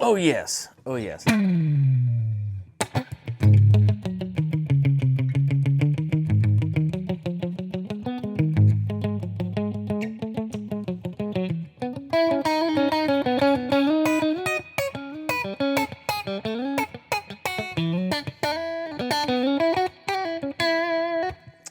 Oh yes, oh yes.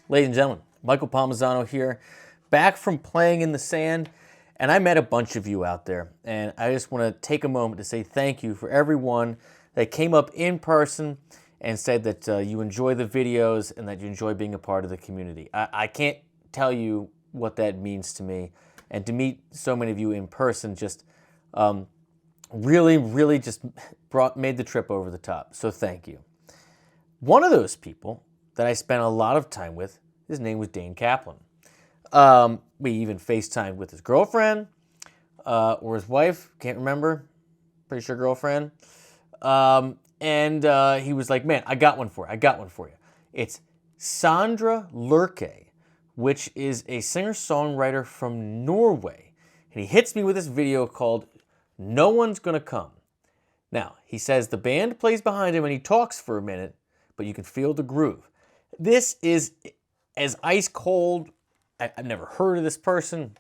Ladies and gentlemen, Michael Palmisano here, back from playing in the sand, and I met a bunch of you out there, and I just want to take a moment to say thank you for everyone that came up in person and said that you enjoy the videos and that you enjoy being a part of the community. I can't tell you what that means to me, and to meet so many of you in person just really just made the trip over the top, so thank you. One of those people that I spent a lot of time with, his name was Dane Kaplan. We even FaceTimed with his girlfriend or his wife, can't remember, pretty sure girlfriend. And he was like, man, I got one for you. It's Sondre Lerche, which is a singer-songwriter from Norway. And he hits me with this video called No One's Gonna Come. Now, he says the band plays behind him and he talks for a minute, but you can feel the groove. This is as ice cold. I've never heard of this person.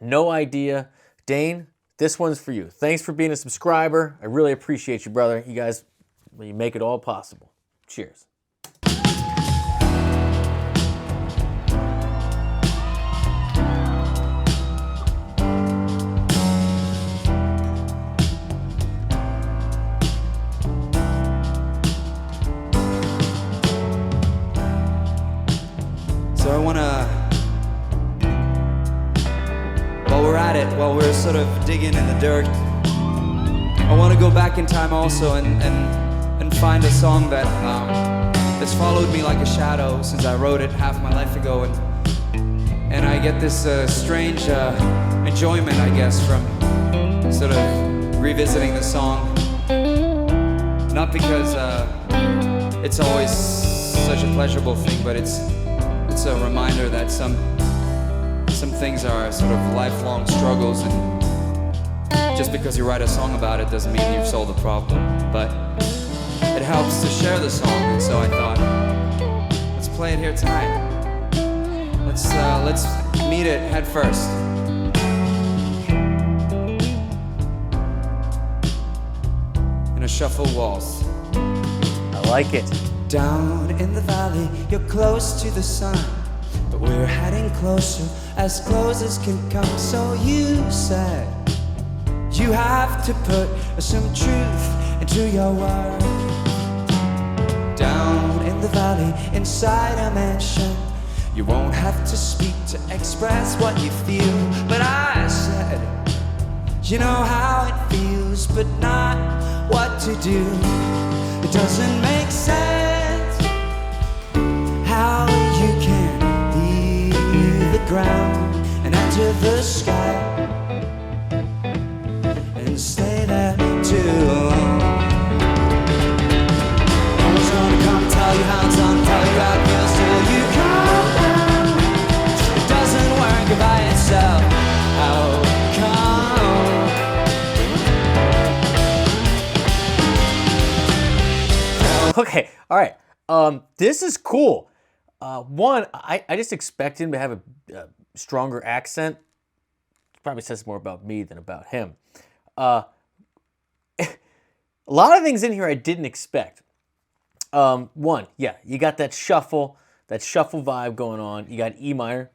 No idea. Dane, this one's for you. Thanks for being a subscriber. I really appreciate you, brother. You guys, you make it all possible. Cheers. So I want to, while we're sort of digging in the dirt, I want to go back in time also and find a song that that's followed me like a shadow since I wrote it half my life ago, and I get this strange enjoyment, I guess, from sort of revisiting the song. Not because it's always such a pleasurable thing, but it's a reminder that some things are sort of lifelong struggles, and just because you write a song about it doesn't mean you've solved the problem, but it helps to share the song. And so I thought, let's play it here tonight. Let's meet it head first. In a shuffle waltz. I like it. Down in the valley, you're close to the sun, but we're heading closer, as close as can come. So you said you have to put some truth into your word. Down in the valley, inside a mansion, you won't have to speak to express what you feel. But I said, you know how it feels, but not what to do. It doesn't make sense how you can leave the ground and enter the sky and stay there too long. No one's gonna come tell you how it's done, tell you how it feels till you come down. It doesn't work by itself. How come? Okay, all right. This is cool. One, I just expect him to have a stronger accent. Probably says more about me than about him. A lot of things in here I didn't expect. One, yeah, you got that shuffle vibe going on. You got E minor,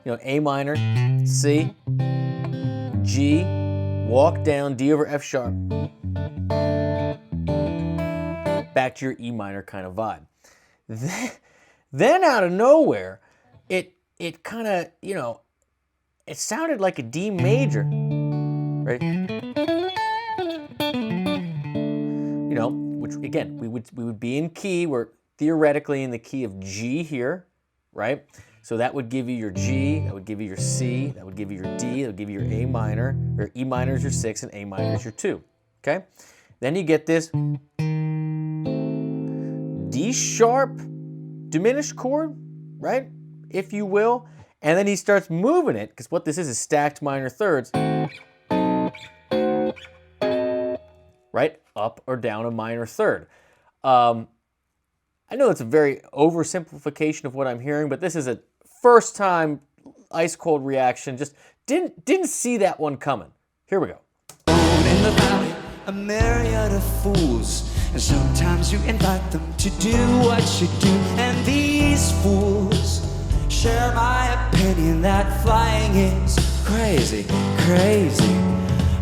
A minor, C, G, walk down, D over F sharp, back to your E minor kind of vibe. Then out of nowhere, it kind of, it sounded like a D major, right? Which again, we would be in key. We're theoretically in the key of G here, right? So that would give you your G, that would give you your C, that would give you your D, that would give you your A minor, or E minor is your 6 and A minor is your 2, okay? Then you get this D sharp diminished chord, right? If you will. And then he starts moving it, because what this is stacked minor thirds. And right? Up or down a minor third. I know it's a very oversimplification of what I'm hearing, but this is a first time ice cold reaction. Just didn't see that one coming. Here we go. In the valley, a myriad of fools, and sometimes you invite them to do what you do, and these fools share my opinion that flying is crazy, crazy.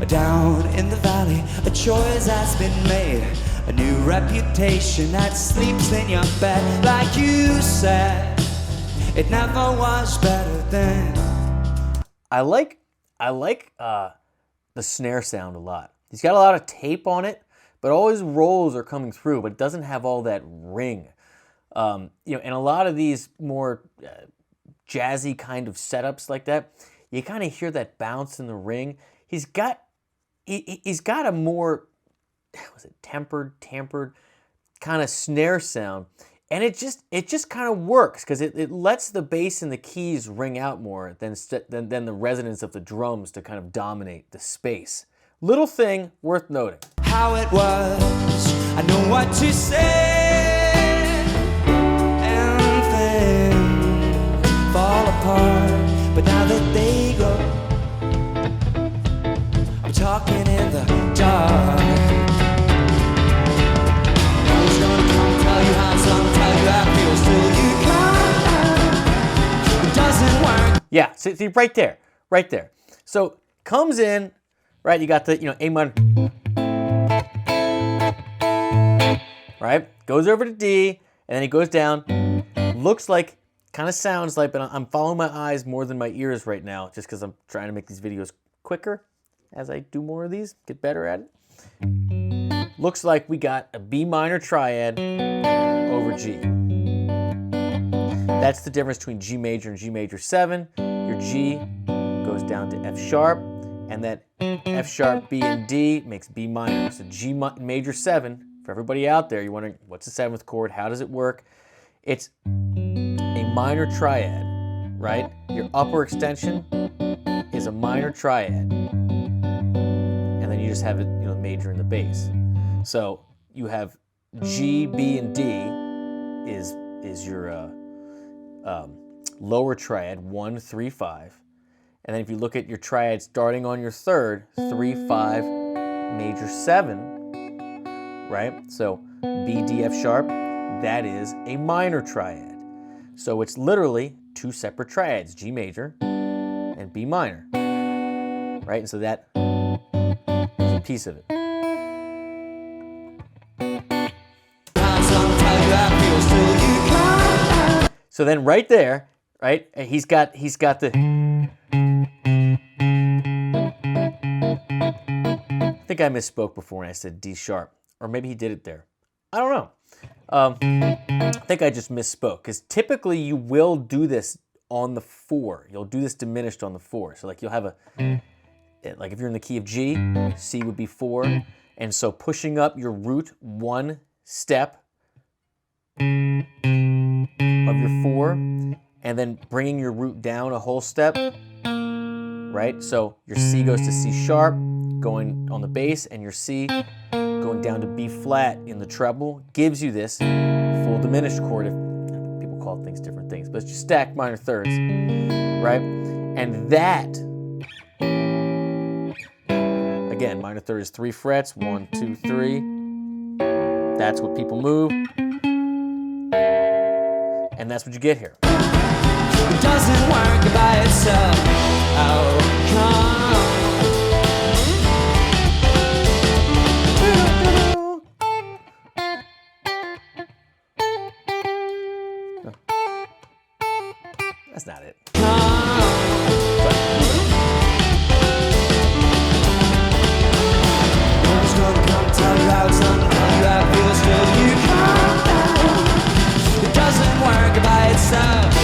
Down in the valley, a choice has been made, a new reputation that sleeps in your bed. Like you said, it never was better then. I like the snare sound a lot. He's got a lot of tape on it, but all his rolls are coming through, but it doesn't have all that ring. And a lot of these more jazzy kind of setups like that, you kind of hear that bounce in the ring. He's got a more, tempered kind of snare sound, and it just kind of works because it lets the bass and the keys ring out more than the resonance of the drums to kind of dominate the space. Little thing worth noting. How it was, I know what to say, and things fall apart, but now that they go, I'm talking in the dark. No one's gonna come tell you how some tell you how it feels till you come. It doesn't work. Yeah, see right there. So comes in, right? You got the A minor, right? Goes over to D, and then he goes down. Looks like, kind of sounds like, but I'm following my eyes more than my ears right now, just because I'm trying to make these videos quicker as I do more of these, get better at it. Looks like we got a B minor triad over G. That's the difference between G major and G major 7. Your G goes down to F sharp, and that F sharp, B, and D makes B minor. So G major 7, for everybody out there, you're wondering, what's the 7th chord? How does it work? It's a minor triad, right? Your upper extension is a minor triad. And then you just have it, major in the bass. So you have G, B, and D is your lower triad, 1, 3, 5. And then if you look at your triad starting on your third, 3, 5, major 7, right? So B, D, F sharp, that is a minor triad. So it's literally two separate triads, G major and B minor, right? And so that is a piece of it. So then right there, right, he's got the, I think I misspoke before when I said D sharp, or maybe he did it there. I don't know. I think I just misspoke, because typically you will do this on the 4. You'll do this diminished on the 4. So like you'll have like if you're in the key of G, C would be 4. And so pushing up your root 1 step of your 4, and then bringing your root down a whole step, right? So your C goes to C sharp, going on the bass, and your C going down to B flat in the treble, gives you this full diminished chord. If people call things different things, but it's just stacked minor thirds, right? And that, again, minor third is 3 frets, 1, 2, 3. That's what people move, and that's what you get here. It doesn't work by itself. How come? That's not it. It doesn't work by itself.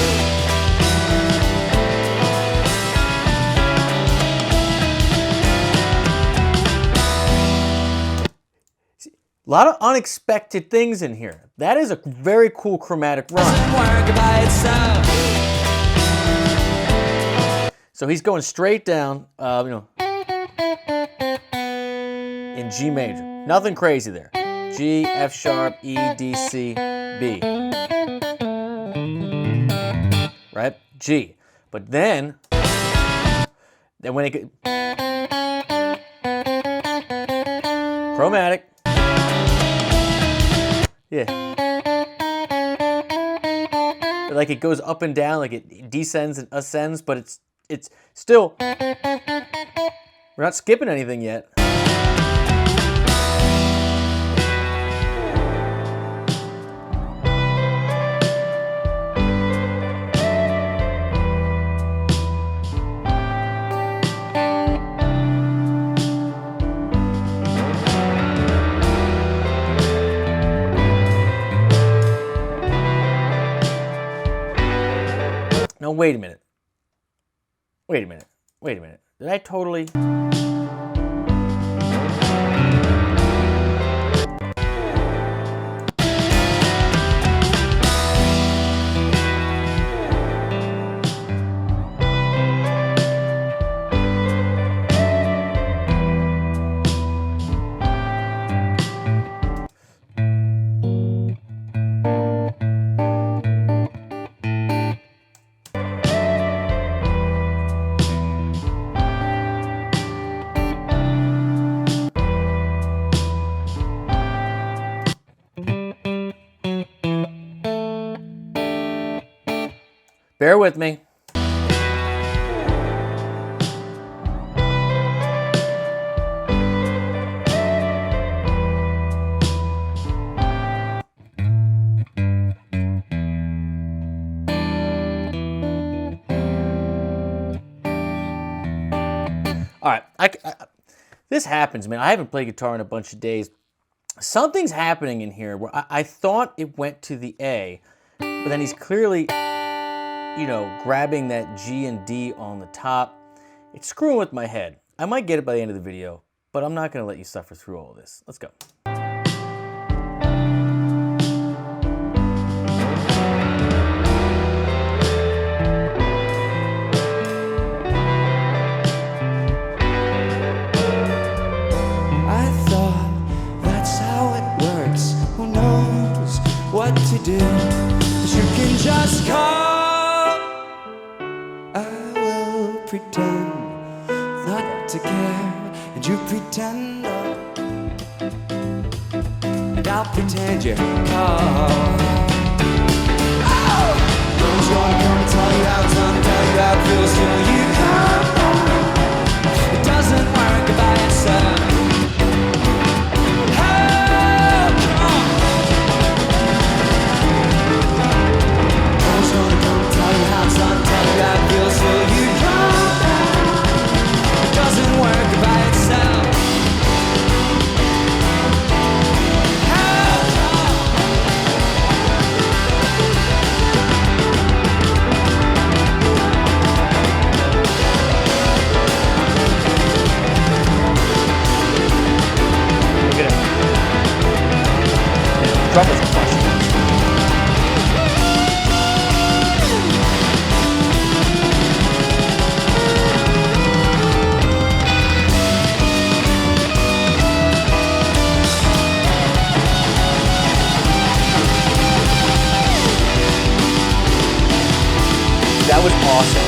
A lot of unexpected things in here. That is a very cool chromatic run. Doesn't work by itself. So he's going straight down, in G major. Nothing crazy there. G, F sharp, E, D, C, B. Right? G. But then when it get chromatic. Yeah. Like it goes up and down, like it descends and ascends, but it's still, we're not skipping anything yet. No, wait a minute. Wait a minute. Wait a minute. Did I totally... Bear with me. All right, this happens, man. I haven't played guitar in a bunch of days. Something's happening in here where I thought it went to the A, but then he's clearly, you know, grabbing that G and D on the top. It's screwing with my head. I might get it by the end of the video, but I'm not going to let you suffer through all of this. Let's go. To do, but you can just call. I will pretend not to care, and you pretend not, and I'll pretend you call. Oh! No one's gonna come and tell you how it's done, tell you how it feels till you come. It doesn't work by itself. Drummer's crushing it. That was awesome.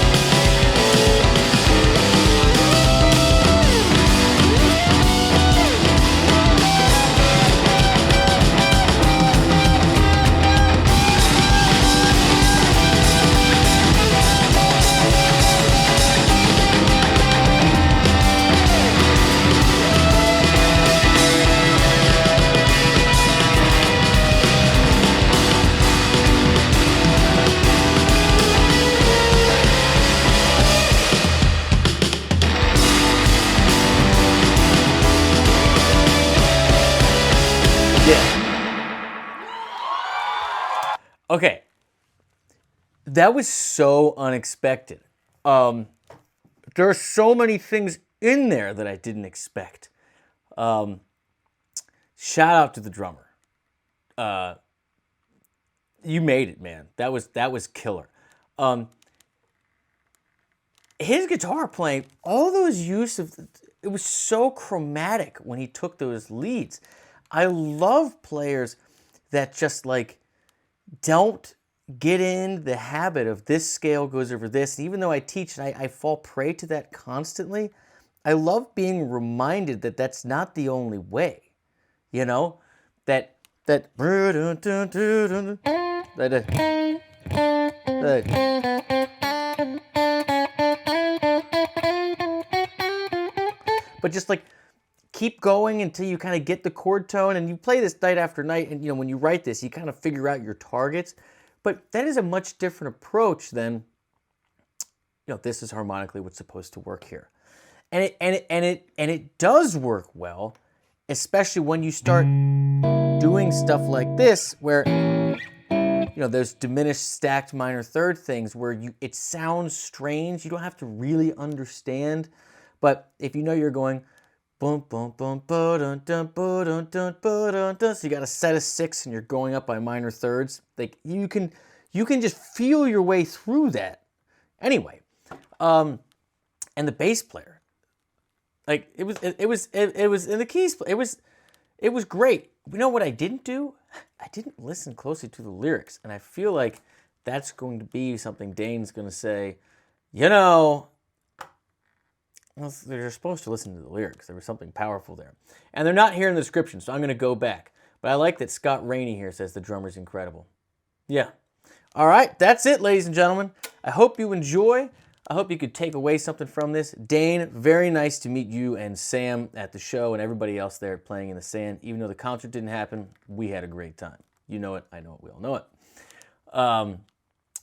Okay, that was so unexpected. There are so many things in there that I didn't expect. Shout out to the drummer. You made it, man. That was killer. His guitar playing, all those use of it was so chromatic when he took those leads. I love players that just like don't get in the habit of this scale goes over this. And even though I teach and I fall prey to that constantly, I love being reminded that that's not the only way. You know, that that but just like keep going until you kind of get the chord tone, and you play this night after night, and when you write this you kind of figure out your targets. But that is a much different approach than this is harmonically what's supposed to work here. And it does work well, especially when you start doing stuff like this where those diminished stacked minor third things where it sounds strange. You don't have to really understand, but if you're going boom boom boom dun dun dun dun dun, so you got a set of 6 and you're going up by minor thirds. Like you can just feel your way through that. Anyway, and the bass player, like it was in the keys. It was great. You know what I didn't do? I didn't listen closely to the lyrics, and I feel like that's going to be something Dane's going to say. Well, they're supposed to listen to the lyrics. There was something powerful there. And they're not here in the description, so I'm going to go back. But I like that Scott Rainey here says the drummer's incredible. Yeah. All right, that's it, ladies and gentlemen. I hope you enjoy. I hope you could take away something from this. Dane, very nice to meet you and Sam at the show and everybody else there playing in the sand. Even though the concert didn't happen, we had a great time. You know it. I know it. We all know it.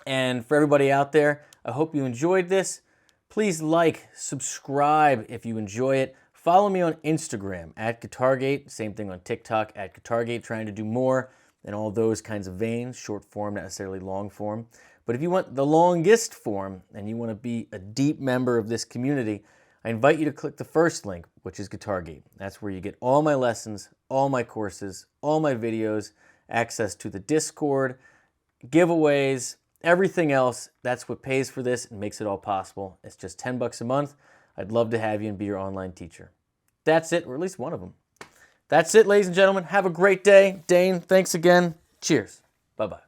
And for everybody out there, I hope you enjoyed this. Please like, subscribe if you enjoy it. Follow me on Instagram at GuitarGate. Same thing on TikTok at GuitarGate. Trying to do more in all those kinds of veins. Short form, not necessarily long form. But if you want the longest form and you want to be a deep member of this community, I invite you to click the first link, which is GuitarGate. That's where you get all my lessons, all my courses, all my videos, access to the Discord, giveaways, everything else. That's what pays for this and makes it all possible. It's just $10 a month. I'd love to have you and be your online teacher. That's it, or at least one of them. That's it, ladies and gentlemen. Have a great day. Dane, thanks again. Cheers. Bye-bye.